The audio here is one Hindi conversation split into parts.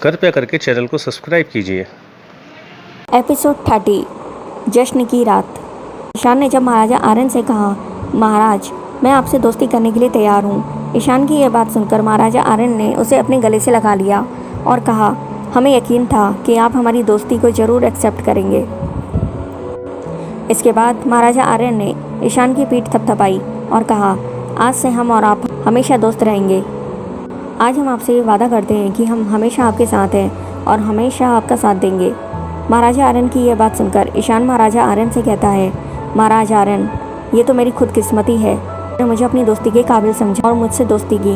कृपया करके चैनल को सब्सक्राइब कीजिए। एपिसोड 30 जश्न की रात। ईशान ने जब महाराजा आर्यन से कहा, महाराज मैं आपसे दोस्ती करने के लिए तैयार हूँ। ईशान की यह बात सुनकर महाराजा आर्यन ने उसे अपने गले से लगा लिया और कहा, हमें यकीन था कि आप हमारी दोस्ती को ज़रूर एक्सेप्ट करेंगे। इसके बाद महाराजा आर्यन ने ईशान की पीठ थपथपाई और कहा, आज से हम और आप हमेशा दोस्त रहेंगे। आज हम आपसे ये वादा करते हैं कि हम हमेशा आपके साथ हैं और हमेशा आपका साथ देंगे। महाराजा आर्यन की यह बात सुनकर ईशान महाराजा आर्यन से कहता है, महाराज आर्यन, ये तो मेरी खुदकिस्मती है, आपने मुझे अपनी दोस्ती के काबिल समझा और मुझसे दोस्ती की,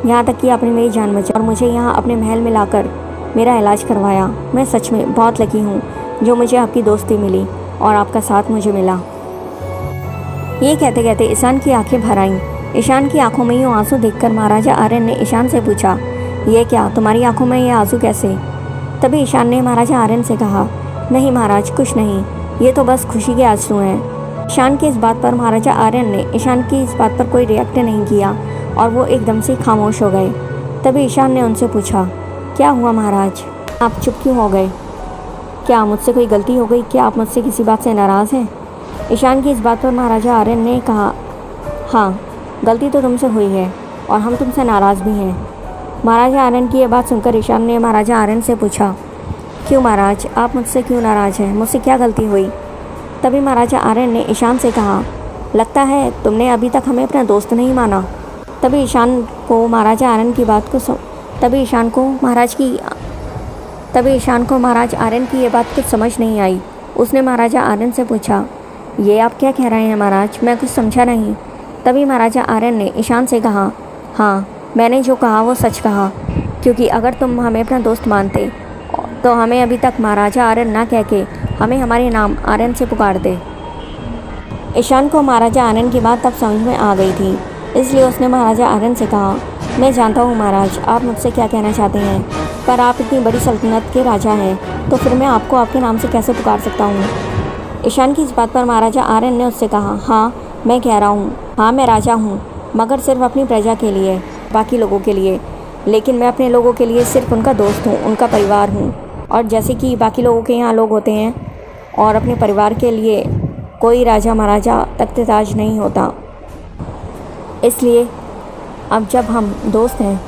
यहाँ तक कि आपने मेरी जान बचाई और मुझे यहाँ अपने महल में लाकर मेरा इलाज करवाया। मैं सच में बहुत लकी हूँ जो मुझे आपकी दोस्ती मिली और आपका साथ मुझे मिला। ये कहते कहते ईशान की आंखें भर आईं। ईशान की आंखों में यूँ आंसू देखकर महाराजा आर्यन ने ईशान से पूछा, ये क्या, तुम्हारी आंखों में ये आंसू कैसे? तभी ईशान ने महाराजा आर्यन से कहा, नहीं महाराज, कुछ नहीं, ये तो बस खुशी के आंसू हैं। ईशान की इस बात पर महाराजा आर्यन ने ईशान की इस बात पर कोई रिएक्ट नहीं किया और वो एकदम से खामोश हो गए। तभी ईशान ने उनसे पूछा, क्या हुआ महाराज, आप चुप क्यों हो गए? क्या मुझसे कोई गलती हो गई? क्या आप मुझसे किसी बात से नाराज़ हैं? ईशान की इस बात पर महाराजा आर्यन ने कहा, हाँ, गलती तो तुमसे हुई है और हम तुमसे नाराज़ भी हैं। महाराजा आर्यन की यह बात सुनकर ईशान ने महाराजा आर्यन से पूछा, क्यों महाराज, आप मुझसे क्यों नाराज़ हैं? मुझसे क्या गलती हुई? तभी महाराजा आर्यन ने ईशान से कहा, लगता है तुमने अभी तक हमें अपना दोस्त नहीं माना। तभी ईशान को महाराजा आर्यन की बात को तभी ईशान को महाराज आर्यन की ये बात कुछ समझ नहीं आई। उसने महाराजा आर्यन से पूछा, ये आप क्या कह रहे हैं महाराज, मैं कुछ समझा नहीं। तभी महाराजा आर्यन ने ईशान से कहा, हाँ, मैंने जो कहा वो सच कहा, क्योंकि अगर तुम हमें अपना दोस्त मानते तो हमें अभी तक महाराजा आर्यन ना कह के हमें हमारे नाम आर्यन से पुकारते। ईशान को महाराजा आर्यन की बात तब समझ में आ गई थी, इसलिए उसने महाराजा आर्यन से कहा, मैं जानता हूँ महाराज आप मुझसे क्या कहना चाहते हैं, पर आप इतनी बड़ी सल्तनत के राजा हैं तो फिर मैं आपको आपके नाम से कैसे पुकार सकता हूँ? ईशान की इस बात पर महाराजा आर्यन ने उससे कहा, हाँ मैं कह रहा हूँ, हाँ मैं राजा हूँ, मगर सिर्फ अपनी प्रजा के लिए, बाकी लोगों के लिए, लेकिन मैं अपने लोगों के लिए सिर्फ उनका दोस्त हूँ, उनका परिवार हूँ। और जैसे कि बाकी लोगों के यहाँ लोग होते हैं और अपने परिवार के लिए कोई राजा महाराजा तख्त ताज नहीं होता। इसलिए अब जब हम दोस्त हैं,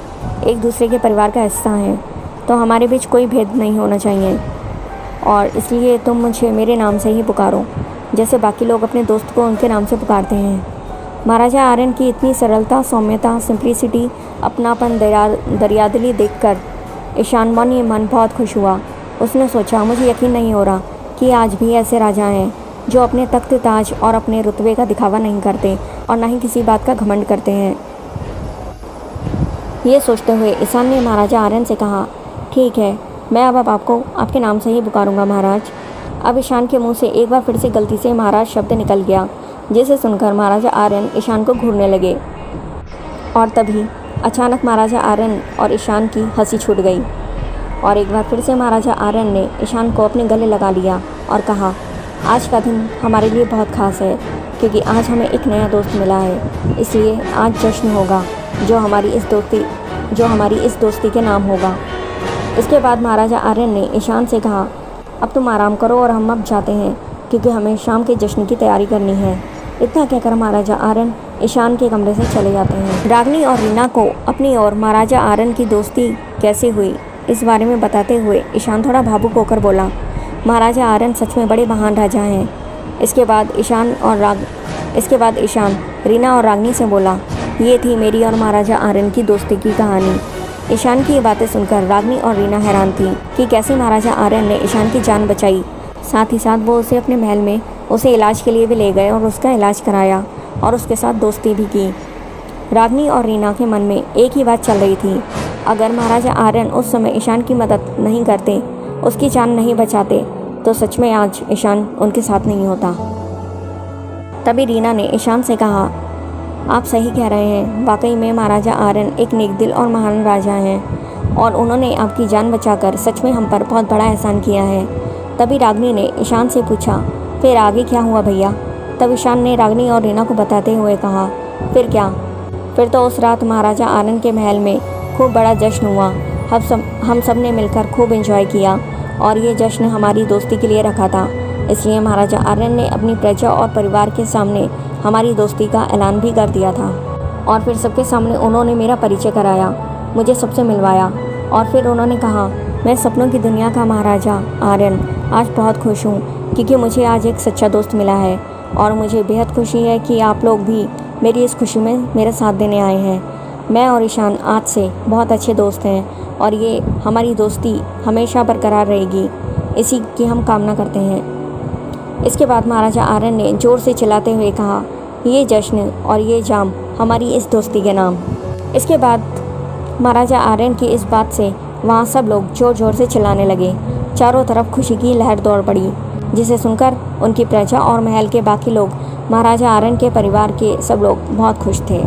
एक दूसरे के परिवार का हिस्सा हैं, तो हमारे बीच कोई भेद नहीं होना चाहिए और इसलिए तुम मुझे मेरे नाम से ही पुकारो, जैसे बाकी लोग अपने दोस्त को उनके नाम से पुकारते हैं। महाराजा आर्यन की इतनी सरलता, सौम्यता, सिंप्लिसिटी, अपनापन, दरियादिली देखकर ईशान मन बहुत खुश हुआ। उसने सोचा, मुझे यकीन नहीं हो रहा कि आज भी ऐसे राजा हैं जो अपने तख्त ताज और अपने रुतबे का दिखावा नहीं करते और ना ही किसी बात का घमंड करते हैं। ये सोचते हुए ईशान ने महाराजा आर्यन से कहा, ठीक है, मैं अब आपको आपके नाम से ही पुकारूंगा महाराज। अब ईशान के मुंह से एक बार फिर से गलती से महाराज शब्द निकल गया, जिसे सुनकर महाराजा आर्यन ईशान को घूरने लगे और तभी अचानक महाराजा आर्यन और ईशान की हंसी छूट गई और एक बार फिर से महाराजा आर्यन ने ईशान को अपने गले लगा लिया और कहा, आज का दिन हमारे लिए बहुत ख़ास है क्योंकि आज हमें एक नया दोस्त मिला है, इसलिए आज जश्न होगा जो हमारी इस दोस्ती के नाम होगा। इसके बाद महाराजा आर्यन ने ईशान से कहा, अब तुम आराम करो और हम अब जाते हैं क्योंकि हमें शाम के जश्न की तैयारी करनी है। इतना कहकर महाराजा आर्यन ईशान के कमरे से चले जाते हैं। रागनी और रीना को अपनी और महाराजा आर्यन की दोस्ती कैसे हुई इस बारे में बताते हुए ईशान थोड़ा भावुक होकर बोला, महाराजा आर्यन सच में बड़े महान राजा हैं। इसके बाद ईशान रीना और रागनी से बोला, ये थी मेरी और महाराजा आर्यन की दोस्ती की कहानी। ईशान की ये बातें सुनकर रागनी और रीना हैरान थी कि कैसे महाराजा आर्यन ने ईशान की जान बचाई। साथ ही साथ वो उसे अपने महल में उसे इलाज के लिए भी ले गए और उसका इलाज कराया और उसके साथ दोस्ती भी की। रागनी और रीना के मन में एक ही बात चल रही थी, अगर महाराजा आर्यन उस समय ईशान की मदद नहीं करते, उसकी जान नहीं बचाते, तो सच में आज ईशान उनके साथ नहीं होता। तभी रीना ने ईशान से कहा, आप सही कह रहे हैं, वाकई में महाराजा आर्यन एक नेक दिल और महान राजा हैं और उन्होंने आपकी जान बचाकर सच में हम पर बहुत बड़ा एहसान किया है। तभी रागनी ने ईशान से पूछा, फिर आगे क्या हुआ भैया? तब ईशान ने रागनी और रीना को बताते हुए कहा, फिर क्या, फिर तो उस रात महाराजा आर्यन के महल में खूब बड़ा जश्न हुआ। हम सब ने मिलकर खूब एंजॉय किया और ये जश्न हमारी दोस्ती के लिए रखा था। इसलिए महाराजा आर्यन ने अपनी प्रजा और परिवार के सामने हमारी दोस्ती का ऐलान भी कर दिया था। और फिर सबके सामने उन्होंने मेरा परिचय कराया, मुझे सबसे मिलवाया और फिर उन्होंने कहा, मैं सपनों की दुनिया का महाराजा आर्यन आज बहुत खुश हूँ क्योंकि मुझे आज एक सच्चा दोस्त मिला है और मुझे बेहद खुशी है कि आप लोग भी मेरी इस खुशी में मेरा साथ देने आए हैं। मैं और ईशान आज से बहुत अच्छे दोस्त हैं और ये हमारी दोस्ती हमेशा बरकरार रहेगी, इसी की हम कामना करते हैं। इसके बाद महाराजा आर्यन ने ज़ोर से चिल्लाते हुए कहा, ये जश्न और ये जाम हमारी इस दोस्ती के नाम। इसके बाद महाराजा आर्यन की इस बात से वहाँ सब लोग ज़ोर ज़ोर से चिल्लाने लगे। चारों तरफ खुशी की लहर दौड़ पड़ी, जिसे सुनकर उनकी प्रजा और महल के बाकी लोग, महाराजा आर्यन के परिवार के सब लोग बहुत खुश थे।